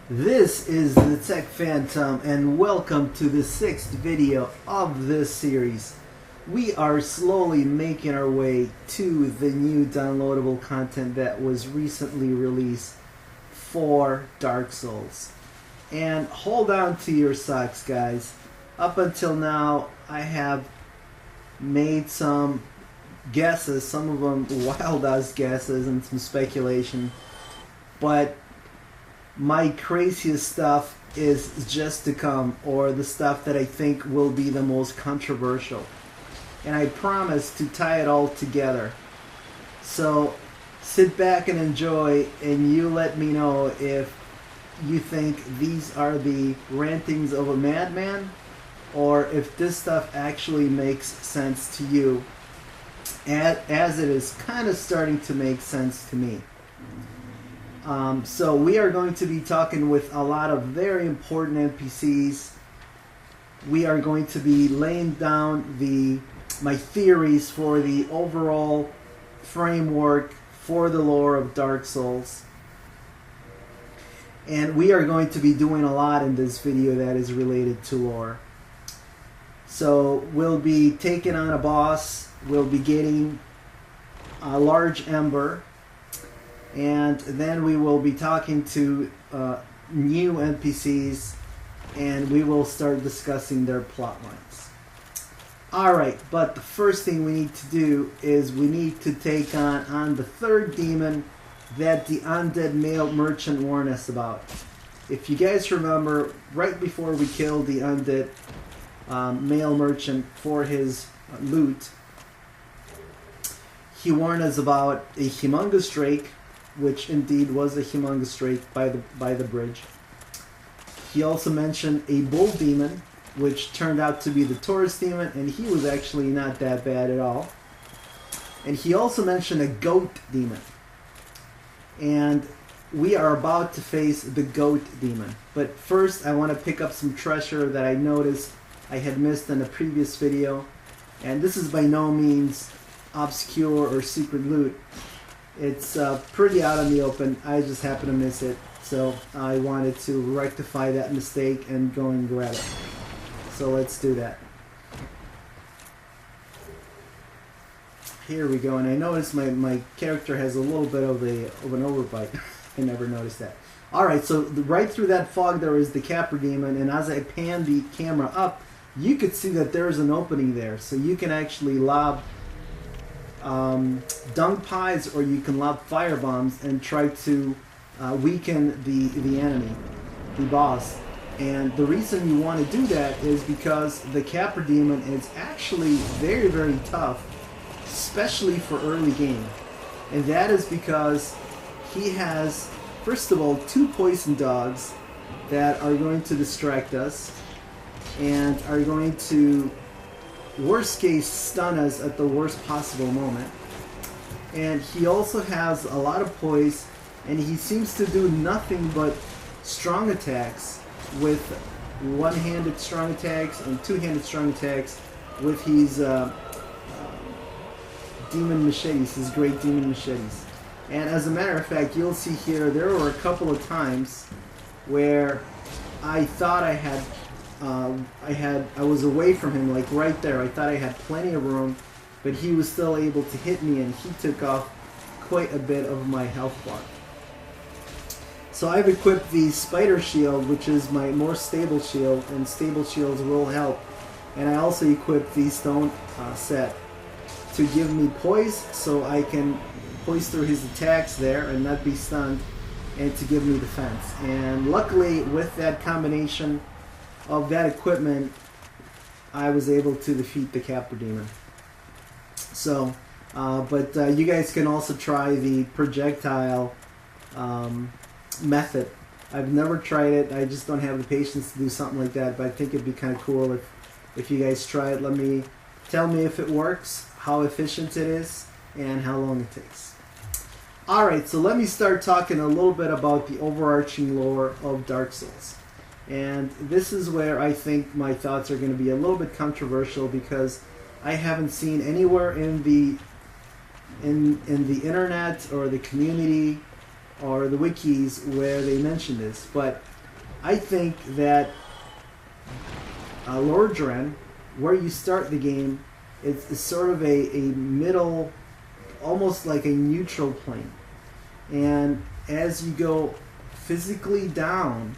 This is the Tech Phantom, and welcome to the 6th video of this series. We are slowly making our way to the new downloadable content that was recently released for Dark Souls. And hold on to your socks, guys. Up until now, I have made some guesses, some of them wild-ass guesses and some speculation, but my craziest stuff is just to come, or the stuff that I think will be the most controversial. And I promise to tie it all together. So sit back and enjoy, and you let me know if you think these are the rantings of a madman, or if this stuff actually makes sense to you, as it is kind of starting to make sense to me. So we are going to be talking with a lot of very important NPCs. We are going to be laying down my theories for the overall framework for the lore of Dark Souls. And we are going to be doing a lot in this video that is related to lore. So we'll be taking on a boss, we'll be getting a large ember, and then we will be talking to new NPCs, and we will start discussing their plot lines. Alright, but the first thing we need to do is we need to take on the third demon that the Undead male merchant warned us about. If you guys remember, right before we killed the Undead male merchant for his loot, he warned us about a humongous drake, which indeed was a humongous drake by the bridge. He also mentioned a bull demon, which turned out to be the Taurus demon, and he was actually not that bad at all. And he also mentioned a goat demon. And we are about to face the goat demon. But first, I want to pick up some treasure that I noticed I had missed in a previous video. And this is by no means obscure or secret loot. It's pretty out in the open. I just happened to miss it, so I wanted to rectify that mistake and go and grab it. So let's do that. Here we go, and I noticed my character has a little bit of an overbite. I never noticed that. Alright, so right through that fog there is the Capra Demon, and as I pan the camera up, you could see that there is an opening there, so you can actually lob dung pies, or you can lob fire bombs and try to weaken the enemy, the boss. And the reason you want to do that is because the Capra Demon is actually very, very tough, especially for early game. And that is because he has, first of all, 2 poison dogs that are going to distract us and are going to, worst case, stun us at the worst possible moment. And he also has a lot of poise, and he seems to do nothing but strong attacks, with one-handed strong attacks and two-handed strong attacks with his demon machetes, his great demon machetes. And as a matter of fact, you'll see here there were a couple of times where I thought I was away from him, like right there. I thought I had plenty of room, but he was still able to hit me, and he took off quite a bit of my health bar. So I've equipped the Spider Shield, which is my more stable shield, and stable shields will help. And I also equipped the Stone set to give me poise, so I can poise through his attacks there and not be stunned, and to give me defense. And luckily, with that combination of that equipment, I was able to defeat the Capra Demon. So, but you guys can also try the projectile method. I've never tried it. I just don't have the patience to do something like that, but I think it'd be kind of cool if you guys try it. Tell me if it works, how efficient it is, and how long it takes. Alright, so let me start talking a little bit about the overarching lore of Dark Souls. And this is where I think my thoughts are going to be a little bit controversial, because I haven't seen anywhere in the internet or the community or the wikis where they mention this. But I think that Lordran, where you start the game, is sort of a middle, almost like a neutral plane. And as you go physically down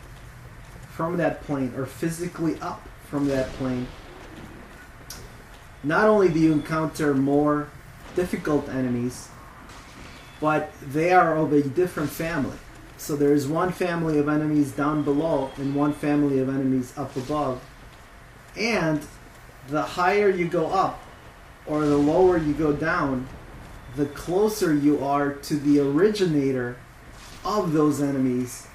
from that plane, or physically up from that plane, not only do you encounter more difficult enemies, but they are of a different family. So there's one family of enemies down below and one family of enemies up above. And the higher you go up, or the lower you go down, the closer you are to the originator of those enemies,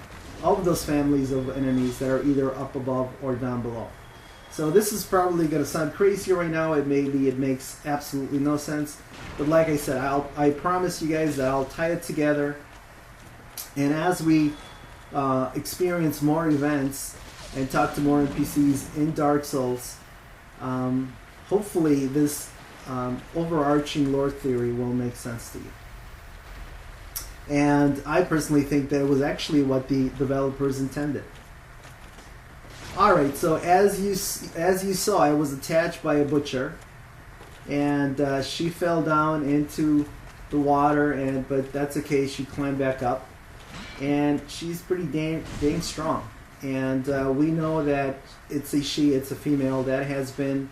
of those families of enemies that are either up above or down below. So this is probably going to sound crazy right now. It makes absolutely no sense. But like I said, I promise you guys that I'll tie it together. And as we experience more events and talk to more NPCs in Dark Souls, hopefully this overarching lore theory will make sense to you. And I personally think that it was actually what the developers intended. Alright, so as you saw, I was attached by a butcher, and she fell down into the water, but that's okay, she climbed back up, and she's pretty dang strong. And we know that it's a she, it's a female. That has been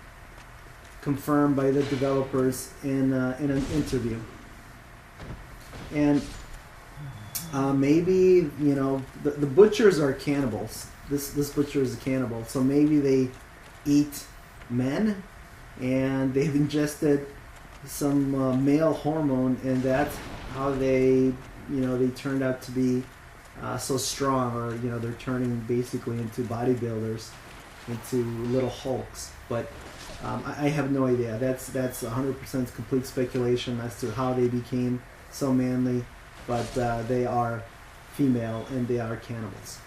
confirmed by the developers in an interview. And maybe, you know, the butchers are cannibals. This butcher is a cannibal, so maybe they eat men, and they've ingested some male hormone, and that's how they turned out to be so strong, or they're turning basically into bodybuilders, into little hulks. But I have no idea. That's 100% complete speculation as to how they became so manly. But they are female and they are cannibals.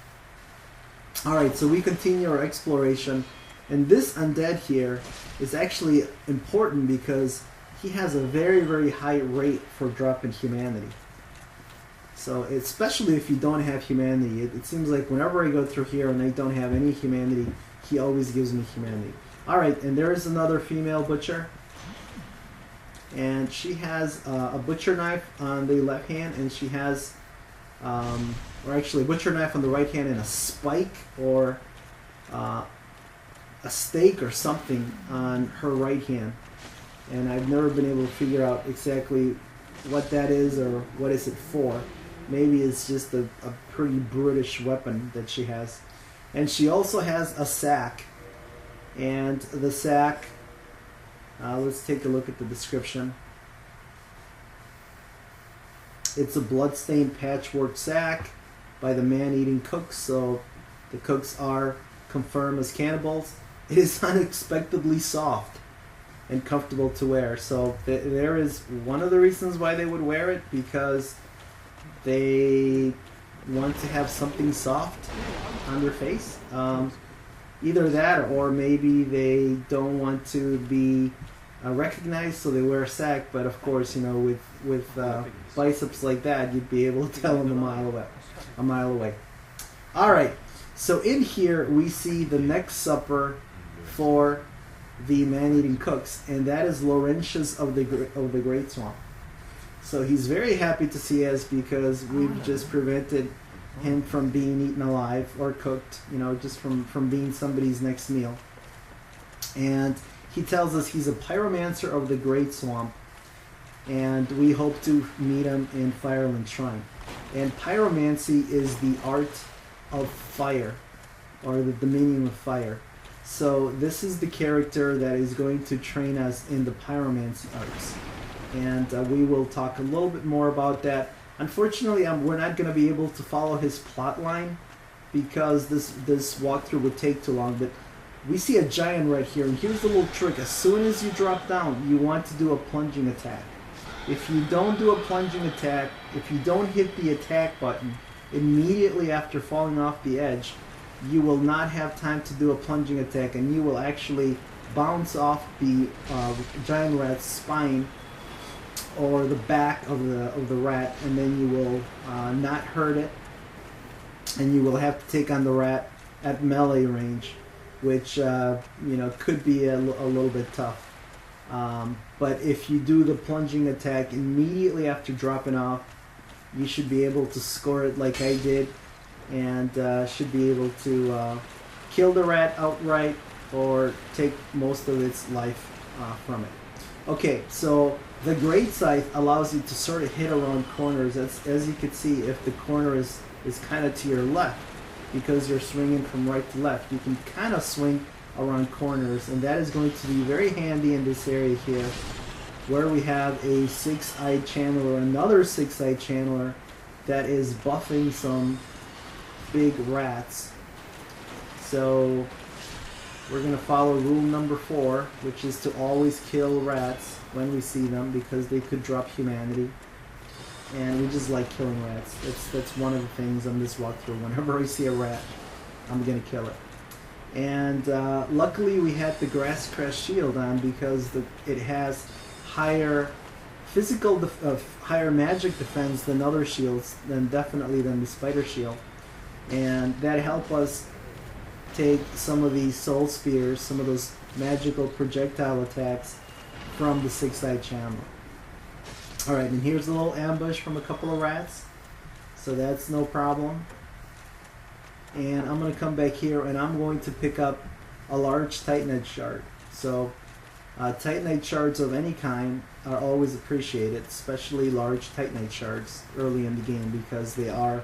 Alright, so we continue our exploration, and this undead here is actually important because he has a very, very high rate for dropping humanity. So especially if you don't have humanity, it seems like whenever I go through here and I don't have any humanity, he always gives me humanity. Alright, and there is another female butcher, and she has a butcher knife on the left hand, and she has or actually a butcher knife on the right hand, and a spike or a stake or something on her right hand. And I've never been able to figure out exactly what that is or what is it for. Maybe it's just a pretty brutish weapon that she has. And she also has a sack. And the sack, let's take a look at the description. It's a bloodstained patchwork sack by the man-eating cooks, so the cooks are confirmed as cannibals. It is unexpectedly soft and comfortable to wear, so there is one of the reasons why they would wear it, because they want to have something soft on their face. Either that, or maybe they don't want to be recognized, so they wear a sack. But of course, with biceps like that, you'd be able to tell them a mile away. All right, so in here we see the next supper for the man-eating cooks, and that is Laurentius of the Great Swamp. So he's very happy to see us because we've just prevented him from being eaten alive or cooked, just from being somebody's next meal. And he tells us he's a pyromancer of the Great Swamp, and we hope to meet him in Fireland Shrine. And pyromancy is the art of fire, or the dominion of fire. So this is the character that is going to train us in the pyromancy arts. And we will talk a little bit more about that. Unfortunately, we're not going to be able to follow his plot line because this walkthrough would take too long. But we see a giant right here, and here's the little trick. As soon as you drop down, you want to do a plunging attack. If you don't do a plunging attack, if you don't hit the attack button immediately after falling off the edge, you will not have time to do a plunging attack, and you will actually bounce off the giant rat's spine or the back of the rat, and then you will not hurt it, and you will have to take on the rat at melee range, which could be a little bit tough. But if you do the plunging attack immediately after dropping off, you should be able to score it like I did, and should be able to kill the rat outright or take most of its life from it. Okay, so the Great Scythe allows you to sort of hit around corners. As you can see, if the corner is kind of to your left, because you're swinging from right to left, you can kind of swing around corners, and that is going to be very handy in this area here, where we have a 6-eyed channeler, another 6-eyed channeler that is buffing some big rats. So we're going to follow rule number 4, which is to always kill rats when we see them, because they could drop humanity. And we just like killing rats. That's one of the things on this walkthrough. Whenever I see a rat, I'm going to kill it. And luckily we had the Grass Crest shield on, because it has higher higher magic defense than other shields, definitely than the spider shield. And that helped us take some of these soul spears, some of those magical projectile attacks from the 6-eyed channeler. Alright, and here's a little ambush from a couple of rats, so that's no problem. And I'm going to come back here and I'm going to pick up a large Titanite shard. So Titanite shards of any kind are always appreciated, especially large Titanite shards early in the game, because they are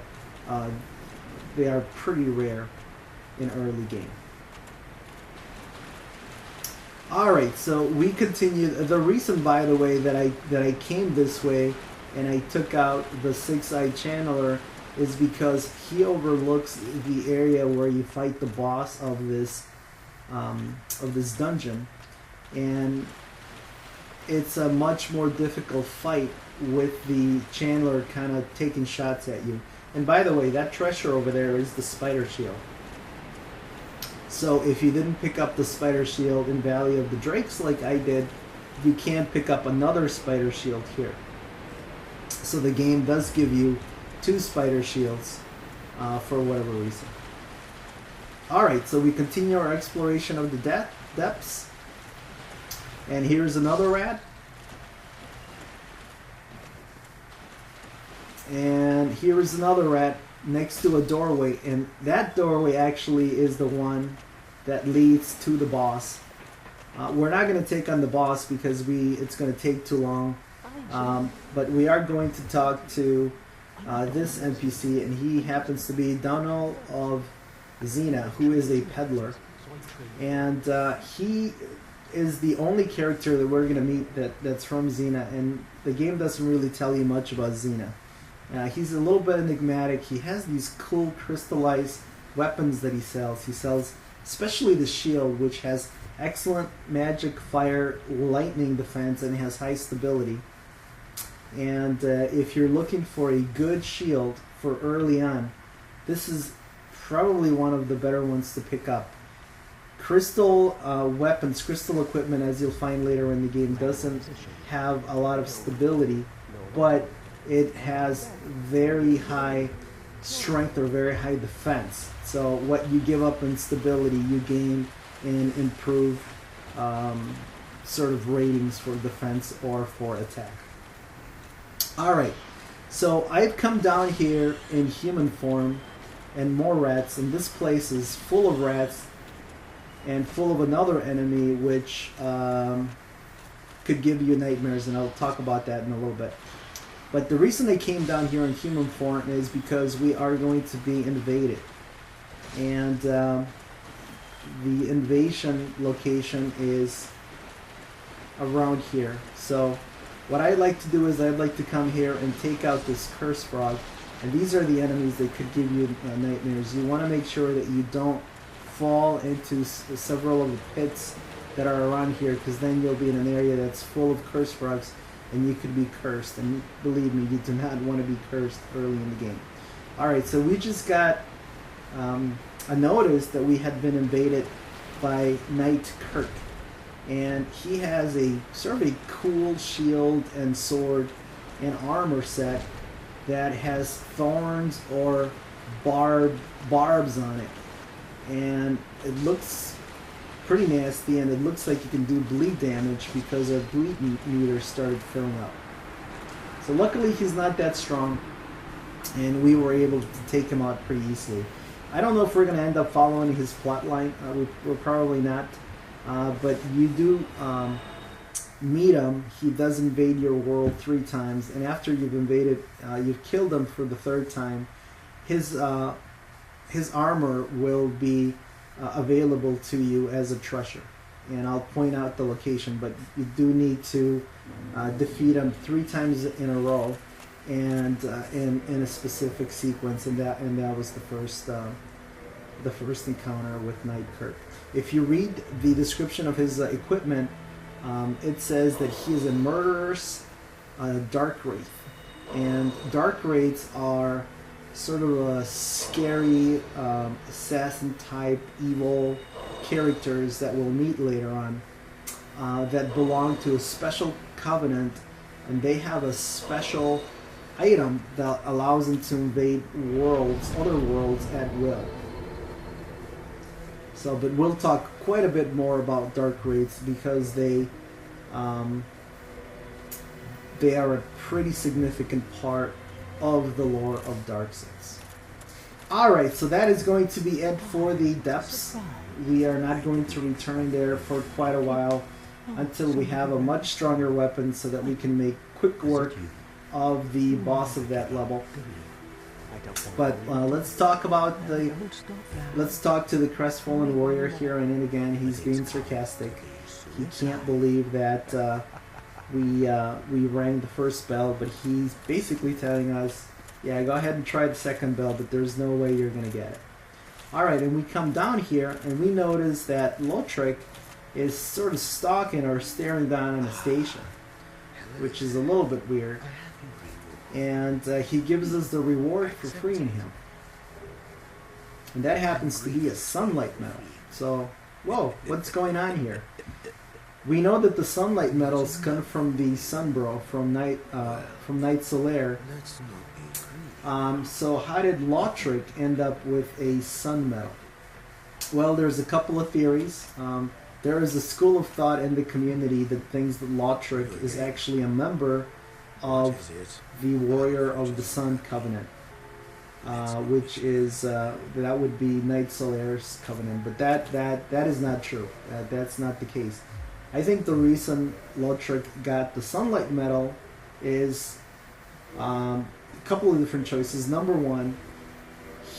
pretty rare in early game. Alright, so we continue. The reason, by the way, that I came this way and I took out the 6-eyed channeler is because he overlooks the area where you fight the boss of this dungeon, and it's a much more difficult fight with the channeler kind of taking shots at you. And by the way, that treasure over there is the spider shield. So if you didn't pick up the spider shield in Valley of the Drakes like I did, you can't pick up another spider shield here. So the game does give you 2 spider shields for whatever reason. Alright, so we continue our exploration of the depths. And here's another rat. And here is another rat next to a doorway, and that doorway actually is the one that leads to the boss. We're not going to take on the boss because it's going to take too long, but we are going to talk to this NPC, and he happens to be Domhnall of Zena, who is a peddler, and he is the only character that we're going to meet that's from Zena, and the game doesn't really tell you much about Zena. He's a little bit enigmatic. He has these cool crystallized weapons that he sells. He sells especially the shield, which has excellent magic, fire, lightning defense, and has high stability. And if you're looking for a good shield for early on, this is probably one of the better ones to pick up. Crystal weapons, crystal equipment, as you'll find later in the game, doesn't have a lot of stability, but it has very high strength or very high defense. So what you give up in stability, you gain in improved sort of ratings for defense or for attack. Alright, so I've come down here in human form and more rats, and this place is full of rats and full of another enemy which could give you nightmares, and I'll talk about that in a little bit. But the reason I came down here in human form is because we are going to be invaded. And the invasion location is around here. So what I like to do is I'd like to come here and take out this curse frog. And these are the enemies that could give you nightmares. You want to make sure that you don't fall into several of the pits that are around here, because then you'll be in an area that's full of curse frogs and you could be cursed, and believe me, you do not want to be cursed early in the game. Alright, so we just got a notice that we had been invaded by Knight Kirk, and he has a sort of a cool shield and sword and armor set that has thorns or barbs on it, and it looks pretty nasty, and it looks like you can do bleed damage because our bleed meter started filling up. So luckily he's not that strong, and we were able to take him out pretty easily. I don't know if we're going to end up following his plotline. We're probably not. But you do meet him. He does invade your world 3 times, and after you've invaded, you've killed him for the 3rd time, his armor will be available to you as a treasure. And I'll point out the location, but you do need to defeat him 3 times in a row, and in a specific sequence, and that was the first encounter with Knight Kirk. If you read the description of his equipment, it says that he is a murderous dark wraith, and dark wraiths are sort of a scary assassin type evil characters that we'll meet later on, that belong to a special covenant, and they have a special item that allows them to invade other worlds at will. So, but we'll talk quite a bit more about dark wraiths because they are a pretty significant part of the lore of Darksix. Alright, so that is going to be it for the depths. We are not going to return there for quite a while until we have a much stronger weapon so that we can make quick work of the boss of that level. But let's talk to the crestfallen warrior here, and then again he's being sarcastic. He can't believe that we rang the first bell, but he's basically telling us, yeah, go ahead and try the second bell, but there's no way you're gonna get it. Alright, and we come down here and we notice that Lautrec is sort of stalking or staring down on the station, which is a little bit weird. And he gives us the reward for freeing him, and that happens to be a sunlight medal. So, whoa, what's going on here? We know that the sunlight medals come from the Sunbro, from Knight Solaire. So how did Lautrec end up with a sun medal? Well, there's a couple of theories. There is a school of thought in the community that thinks that Lautrec is actually a member of the Warrior of the Sun Covenant, which is that would be Knight Solaire's covenant, but that is not true. That's not the case. I think the reason Lautrec got the Sunlight Medal is a couple of different choices. Number one,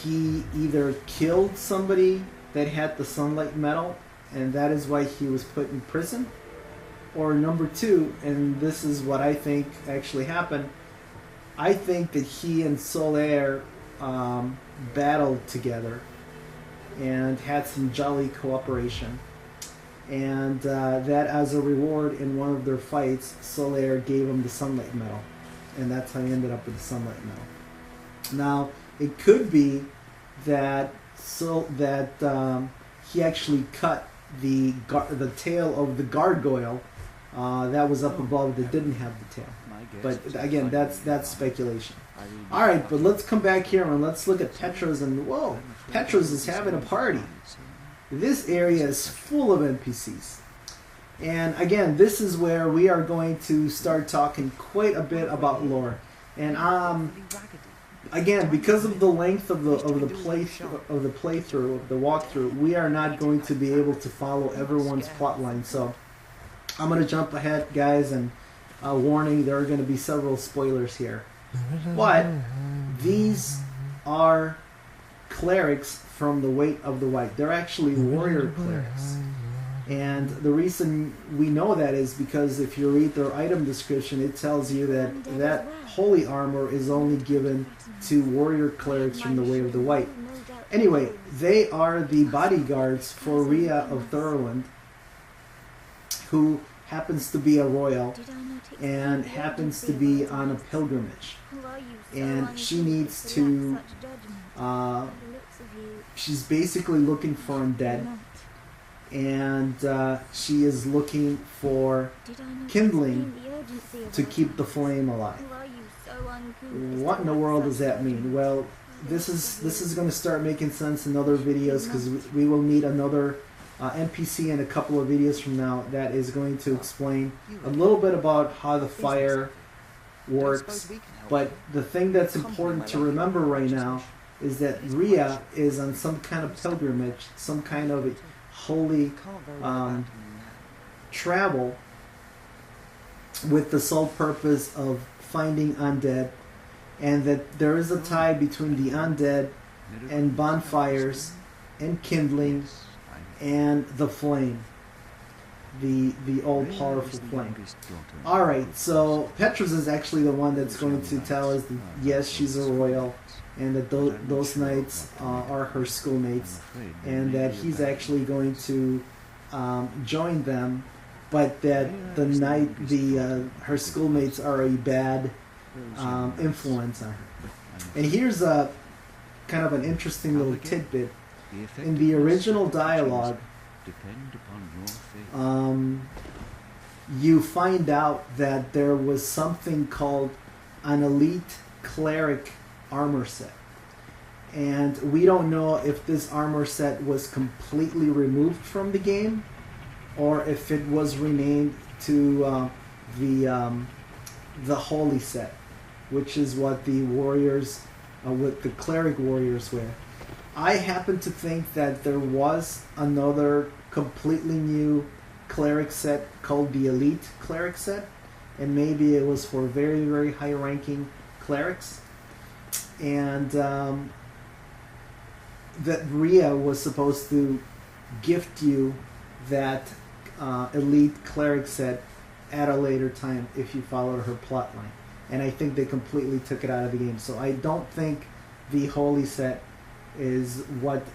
he either killed somebody that had the Sunlight Medal, and that is why he was put in prison. Or number two, and this is what I think actually happened, I think that he and Solaire battled together and had some jolly cooperation. And that as a reward in one of their fights, Solaire gave him the Sunlight Medal. And that's how he ended up with the Sunlight Medal. Now, it could be that he actually cut the tail of the gargoyle that was up above that didn't have the tail. But again, that's speculation. Alright, but let's come back here and let's look at Petros, and whoa, Petros is having a party. This area is full of NPCs. And again, this is where we are going to start talking quite a bit about lore. And again, because of the length of the walkthrough, we are not going to be able to follow everyone's plotline. So I'm going to jump ahead, guys, and warning, there are going to be several spoilers here. But these are clerics from the Weight of the White. They're actually warrior clerics. And the reason we know that is because if you read their item description, it tells you that holy armor is only given to warrior clerics from the Way of the White. Anyway, they are the bodyguards for Rhea of Thorolund, who happens to be a royal and happens to be on a pilgrimage. And she needs to... she's basically looking for undead. And she is looking for kindling to keep the flame alive. What in the world does that mean? Well, this is going to start making sense in other videos, because we will meet another NPC in a couple of videos from now that is going to explain a little bit about how the fire works. But the thing that's important to remember right now is that Reah is on some kind of pilgrimage, some kind of holy travel, with the sole purpose of finding undead, and that there is a tie between the undead and bonfires and kindling and the flame, the all-powerful flame. Alright, so Petrus is actually the one that's going to tell us that yes, she's a royal, and that those knights are her schoolmates, and that he's actually going to join them, but that her schoolmates are a bad influence on her. And here's a kind of an interesting little tidbit. In the original dialogue, you find out that there was something called an elite cleric armor set. And we don't know if this armor set was completely removed from the game, or if it was renamed to the holy set, which is what the warriors, what the cleric warriors wear. I happen to think that there was another completely new cleric set called the elite cleric set, and maybe it was for very, very high ranking clerics, and that Reah was supposed to gift you that elite cleric set at a later time if you followed her plotline. And I think they completely took it out of the game. So I don't think the holy set is what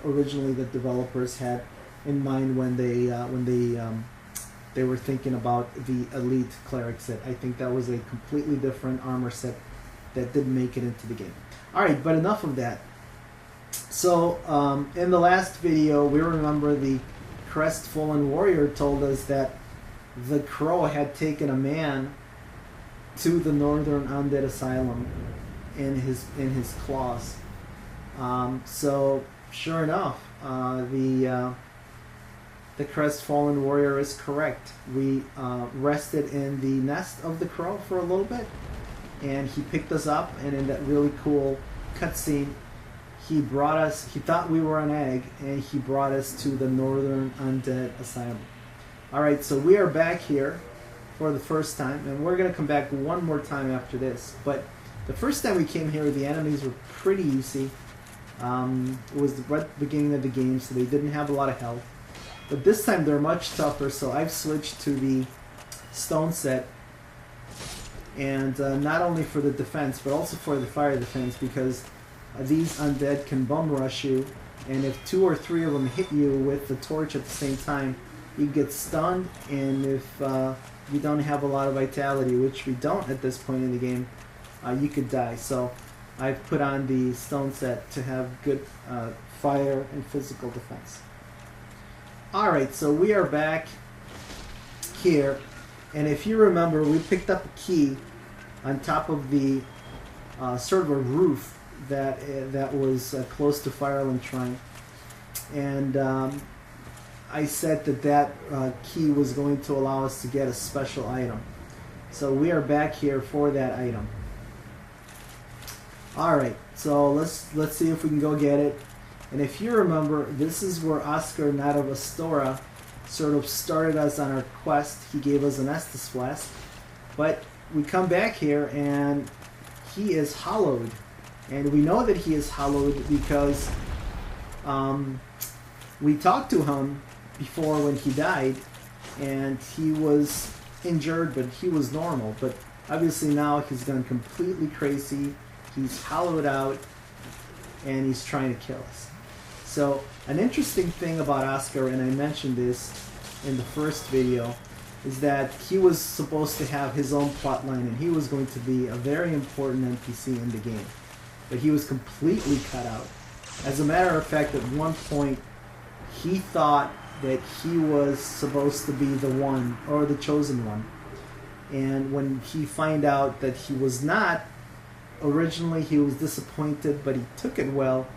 originally the developers had in mind when they were thinking about the elite cleric set. I think that was a completely different armor set that didn't make it into the game. Alright, but enough of that. So in the last video, we remember the crestfallen warrior told us that the crow had taken a man to the northern undead asylum in his claws. So sure enough, the crestfallen warrior is correct. We rested in the nest of the crow for a little bit, and he picked us up, and in that really cool cutscene, he brought us, he thought we were an egg, and he brought us to the northern undead asylum. Alright, so we are back here for the first time, and we're going to come back one more time after this. But the first time we came here, the enemies were pretty easy. It was right at the beginning of the game, so they didn't have a lot of health. But this time they're much tougher, so I've switched to the stone set. And not only for the defense, but also for the fire defense, because these undead can bum rush you, and if 2 or 3 of them hit you with the torch at the same time, you get stunned, and if you don't have a lot of vitality, which we don't at this point in the game, you could die. So I've put on the stone set to have good fire and physical defense. Alright, so we are back here, and if you remember, we picked up a key on top of the sort of a roof that was close to Fireland Shrine, and I said that key was going to allow us to get a special item. So we are back here for that item. Alright, so let's see if we can go get it. And if you remember, this is where Oscar, Knight of Astora, sort of started us on our quest. He gave us an Estus Flask. But we come back here and he is hollowed. And we know that he is hollowed because we talked to him before when he died, and he was injured, but he was normal. But obviously now he's gone completely crazy. He's hollowed out, and he's trying to kill us. So an interesting thing about Oscar, and I mentioned this in the first video, is that he was supposed to have his own plotline, and he was going to be a very important NPC in the game. But he was completely cut out. As a matter of fact, at one point, he thought that he was supposed to be the one, or the chosen one. And when he found out that he was not, originally he was disappointed, but he took it well.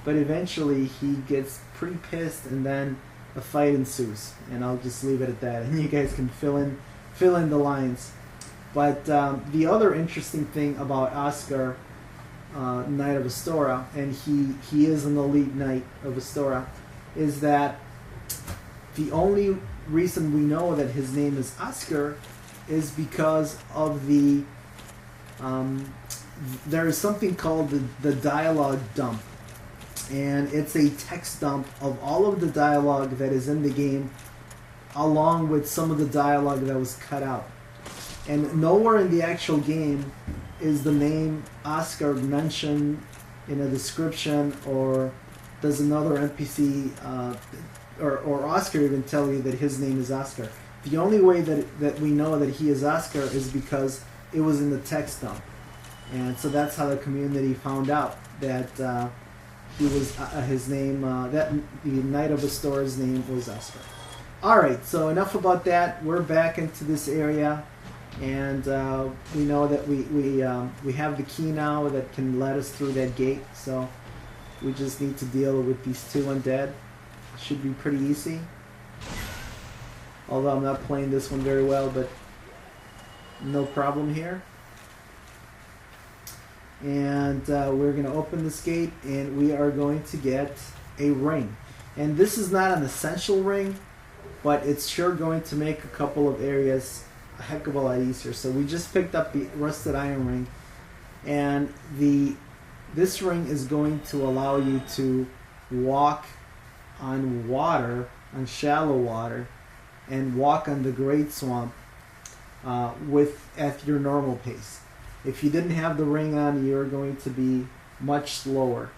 But eventually he gets pretty pissed, and then a fight ensues. And I'll just leave it at that, and you guys can fill in the lines. But the other interesting thing about Oscar, Knight of Astora, and he is an elite Knight of Astora, is that the only reason we know that his name is Oscar is because of the there is something called the dialogue dump, and it's a text dump of all of the dialogue that is in the game, along with some of the dialogue that was cut out. And nowhere in the actual game is the name Oscar mentioned in a description, or does another NPC or Oscar even tell you that his name is Oscar. The only way that we know that he is Oscar is because it was in the text dump. And so that's how the community found out that he was his name, that the Knight of Astora's name was Astora. Alright, so enough about that. We're back into this area, and we know that we have the key now that can let us through that gate, so we just need to deal with these two undead. Should be pretty easy. Although I'm not playing this one very well, but no problem here. And we're going to open this gate, and we are going to get a ring. And this is not an essential ring, but it's sure going to make a couple of areas a heck of a lot easier. So we just picked up the rusted iron ring, and this ring is going to allow you to walk on water, on shallow water, and walk on the Great Swamp at your normal pace. If you didn't have the ring on, you're going to be much slower.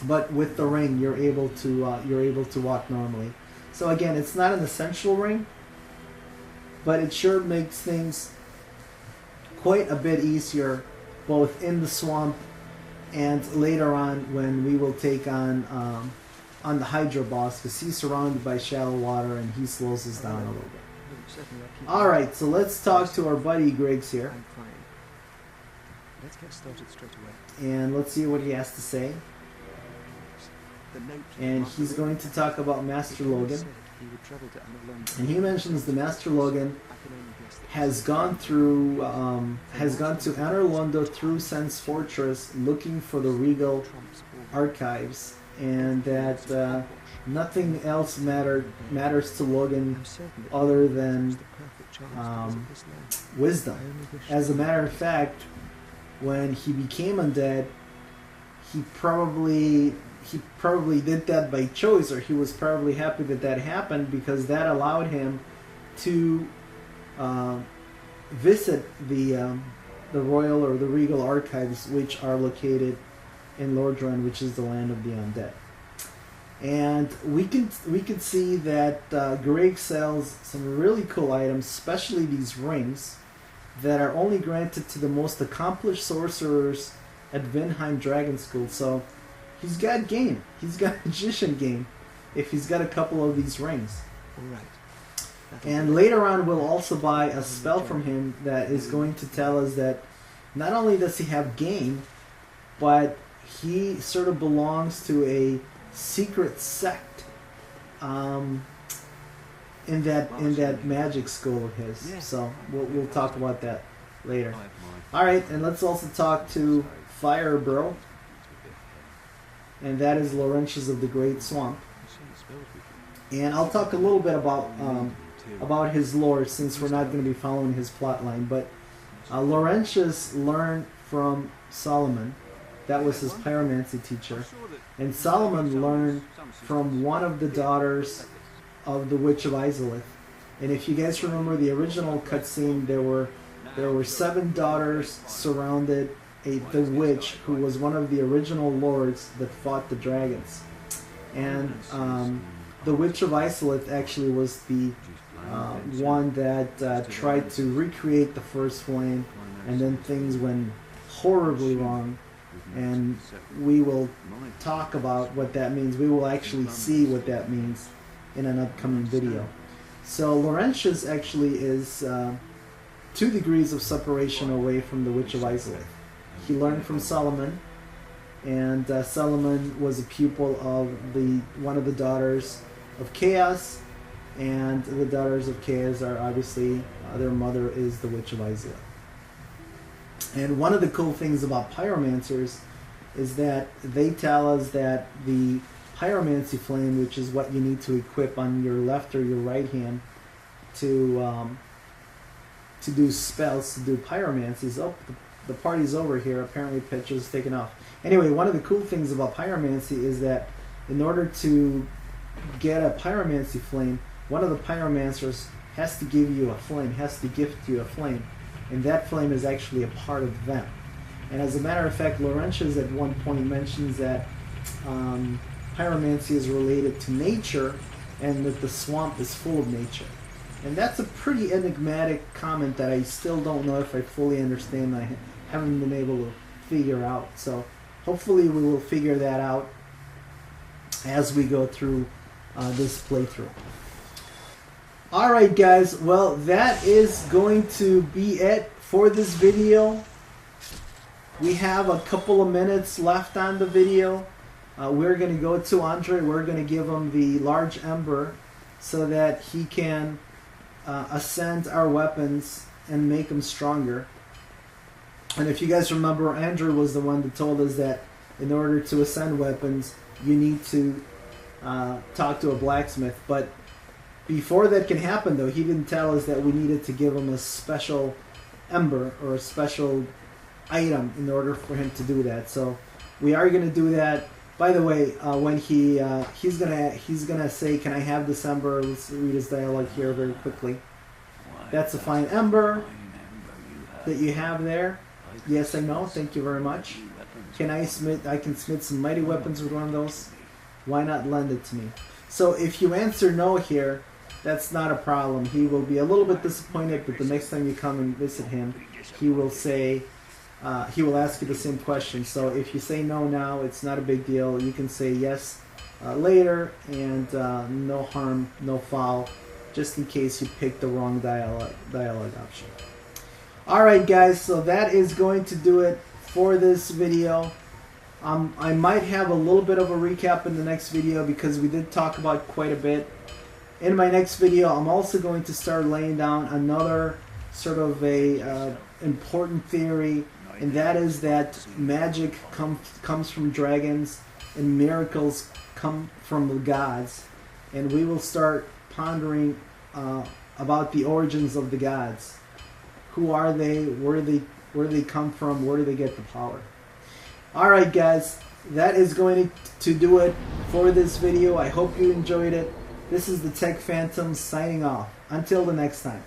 But with the ring, you're able to walk normally. So again, it's not an essential ring, but it sure makes things quite a bit easier, both in the swamp and later on when we will take on the Hydra boss, because he's surrounded by shallow water and he slows us down a little bit. Alright, so let's talk to our buddy Griggs here. Let's get started straight away. And let's see what he has to say. And he's going to talk about Master Logan. And he mentions the Master Logan has gone to Anor through Sen's Fortress looking for the regal archives, and that nothing else matters to Logan other than wisdom. As a matter of fact, when he became undead, he probably did that by choice, or he was probably happy that happened, because that allowed him to visit the royal or the regal archives, which are located in Lordran, which is the land of the undead. And we can see that Greg sells some really cool items, especially these rings that are only granted to the most accomplished sorcerers at Vinheim Dragon School. So he's got game. He's got magician game if he's got a couple of these rings. Alright. And later on we'll also buy a spell from him that is going to tell us that not only does he have game, but he sort of belongs to a secret sect in that magic school of his. So we'll talk about that later. Alright, and let's also talk to Firebro, and that is Laurentius of the Great Swamp. And I'll talk a little bit about his lore, since we're not going to be following his plot line. But Laurentius learned from Solomon. That was his pyromancy teacher. And Solomon learned from one of the daughters of the Witch of Izalith. And if you guys remember the original cutscene, there were 7 daughters surrounded the witch, who was one of the original lords that fought the dragons. And the Witch of Izalith actually was the one that tried to recreate the first flame, and then things went horribly wrong. And we will talk about what that means. We will actually see what that means in an upcoming video. So Laurentius actually is 2 degrees of separation away from the Witch of Izalith. he learned from Solomon, and Solomon was a pupil of one of the daughters of Chaos, and the daughters of Chaos are obviously, their mother is the Witch of Isla. And one of the cool things about pyromancers is that they tell us that the pyromancy flame, which is what you need to equip on your left or your right hand to do spells, to do pyromancies. Oh, the party's over here. Apparently picture's taken off. Anyway, one of the cool things about pyromancy is that in order to get a pyromancy flame, one of the pyromancers has to give you a flame, has to gift you a flame, and that flame is actually a part of them. And as a matter of fact, Laurentius at one point mentions that pyromancy is related to nature, and that the swamp is full of nature. And that's a pretty enigmatic comment that I still don't know if I fully understand. I haven't been able to figure out. So hopefully we will figure that out as we go through this playthrough. Alright guys, well that is going to be it for this video. We have a couple of minutes left on the video. We're going to go to Andre. We're going to give him the large ember so that he can ascend our weapons and make them stronger. And if you guys remember, Andrew was the one that told us that in order to ascend weapons, you need to talk to a blacksmith. But before that can happen, though, he didn't tell us that we needed to give him a special ember or a special item in order for him to do that. So we are going to do that. By the way, when he's gonna say, "Can I have this ember?" Let's read his dialogue here very quickly. That's a fine ember that you have there. Yes, I know. Thank you very much. Can I smith? I can smith some mighty weapons with one of those. Why not lend it to me? So if you answer no here, that's not a problem. He will be a little bit disappointed, but the next time you come and visit him, he will say. He will ask you the same question. So if you say no now, it's not a big deal. You can say yes later, and no harm, no foul, just in case you pick the wrong dialogue option. Alright guys, so that is going to do it for this video. I might have a little bit of a recap in the next video because we did talk about quite a bit. In my next video, I'm also going to start laying down another sort of a important theory, and that is that magic comes from dragons and miracles come from the gods. And we will start pondering about the origins of the gods. Who are they? Where do they come from? Where do they get the power? Alright guys, that is going to do it for this video. I hope you enjoyed it. This is the Tech Phantom signing off. Until the next time.